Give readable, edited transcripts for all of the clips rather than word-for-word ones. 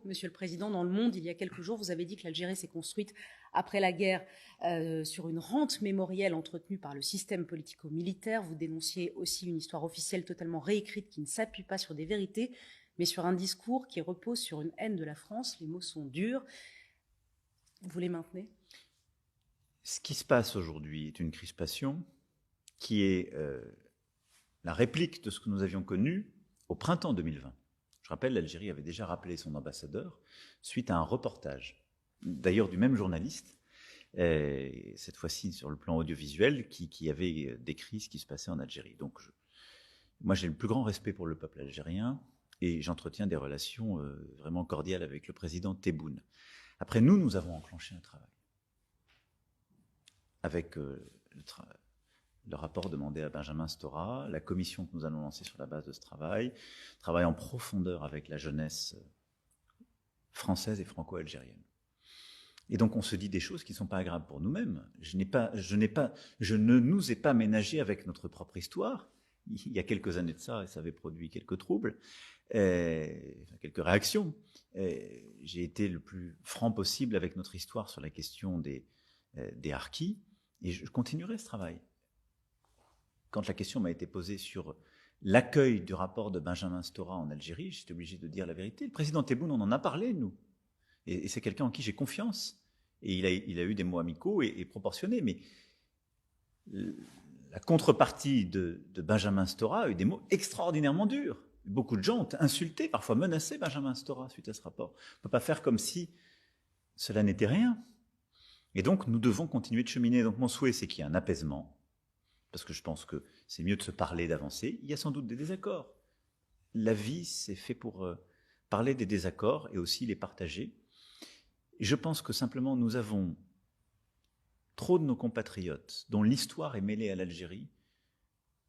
Monsieur le Président, dans Le Monde, il y a quelques jours, vous avez dit que l'Algérie s'est construite après la guerre sur une rente mémorielle entretenue par le système politico-militaire. Vous dénonciez aussi une histoire officielle totalement réécrite qui ne s'appuie pas sur des vérités, mais sur un discours qui repose sur une haine de la France. Les mots sont durs. Vous les maintenez? Ce qui se passe aujourd'hui est une crispation qui est la réplique de ce que nous avions connu au printemps 2020. Je rappelle, l'Algérie avait déjà rappelé son ambassadeur suite à un reportage, d'ailleurs du même journaliste, cette fois-ci sur le plan audiovisuel, qui avait décrit ce qui se passait en Algérie. Donc, moi, j'ai le plus grand respect pour le peuple algérien et j'entretiens des relations vraiment cordiales avec le président Tebboune. Après, nous avons enclenché un travail avec le rapport demandé à Benjamin Stora, la commission que nous allons lancer sur la base de ce travail en profondeur avec la jeunesse française et franco-algérienne. Et donc on se dit des choses qui ne sont pas agréables pour nous-mêmes. Je ne nous ai pas ménagé avec notre propre histoire. Il y a quelques années de ça, et ça avait produit quelques troubles, quelques réactions. J'ai été le plus franc possible avec notre histoire sur la question des harkis, et je continuerai ce travail. Quand la question m'a été posée sur l'accueil du rapport de Benjamin Stora en Algérie, j'étais obligé de dire la vérité. Le président Tebboune, on en a parlé, nous. Et c'est quelqu'un en qui j'ai confiance. Et il a eu des mots amicaux et proportionnés. Mais la contrepartie de Benjamin Stora a eu des mots extraordinairement durs. Beaucoup de gens ont insulté, parfois menacé Benjamin Stora suite à ce rapport. On ne peut pas faire comme si cela n'était rien. Et donc, nous devons continuer de cheminer. Donc, mon souhait, c'est qu'il y ait un apaisement. Parce que je pense que c'est mieux de se parler, d'avancer. Il y a sans doute des désaccords. La vie, c'est fait pour parler des désaccords et aussi les partager. Et je pense que simplement, nous avons trop de nos compatriotes dont l'histoire est mêlée à l'Algérie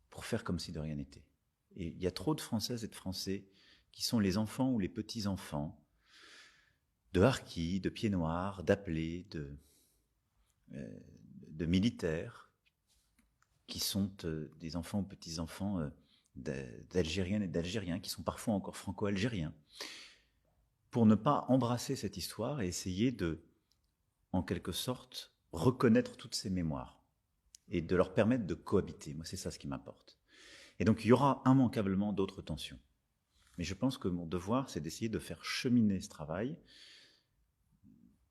pour faire comme si de rien n'était. Et il y a trop de Françaises et de Français qui sont les enfants ou les petits-enfants de harkis, de pieds noirs, d'appelés, de militaires, qui sont des enfants ou petits-enfants d'Algériennes et d'Algériens, qui sont parfois encore franco-algériens, pour ne pas embrasser cette histoire et essayer de, en quelque sorte, reconnaître toutes ces mémoires et de leur permettre de cohabiter. Moi, c'est ça ce qui m'importe. Et donc, il y aura immanquablement d'autres tensions. Mais je pense que mon devoir, c'est d'essayer de faire cheminer ce travail,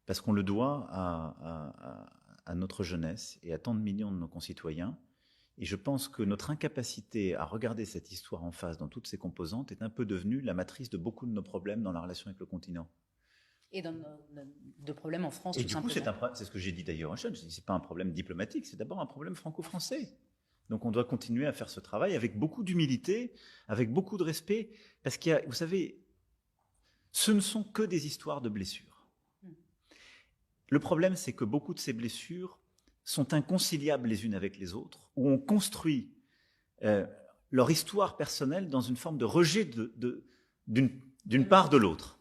parce qu'on le doit à notre jeunesse et à tant de millions de nos concitoyens. Et je pense que notre incapacité à regarder cette histoire en face dans toutes ses composantes est un peu devenue la matrice de beaucoup de nos problèmes dans la relation avec le continent. Et de problèmes en France, et tout du coup, simplement. c'est ce que j'ai dit d'ailleurs en chaîne, ce n'est pas un problème diplomatique, c'est d'abord un problème franco-français. Donc on doit continuer à faire ce travail avec beaucoup d'humilité, avec beaucoup de respect, parce qu'il y a, vous savez, ce ne sont que des histoires de blessures. Le problème, c'est que beaucoup de ces blessures sont inconciliables les unes avec les autres, où on construit leur histoire personnelle dans une forme de rejet d'une part de l'autre.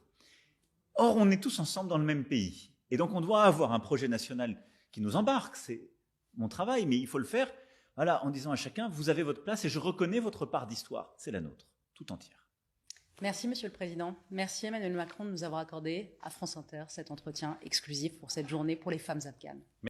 Or, on est tous ensemble dans le même pays. Et donc, on doit avoir un projet national qui nous embarque. C'est mon travail, mais il faut le faire en disant à chacun, vous avez votre place et je reconnais votre part d'histoire. C'est la nôtre, tout entière. Merci, Monsieur le Président. Merci, Emmanuel Macron, de nous avoir accordé à France Inter cet entretien exclusif pour cette journée pour les femmes afghanes.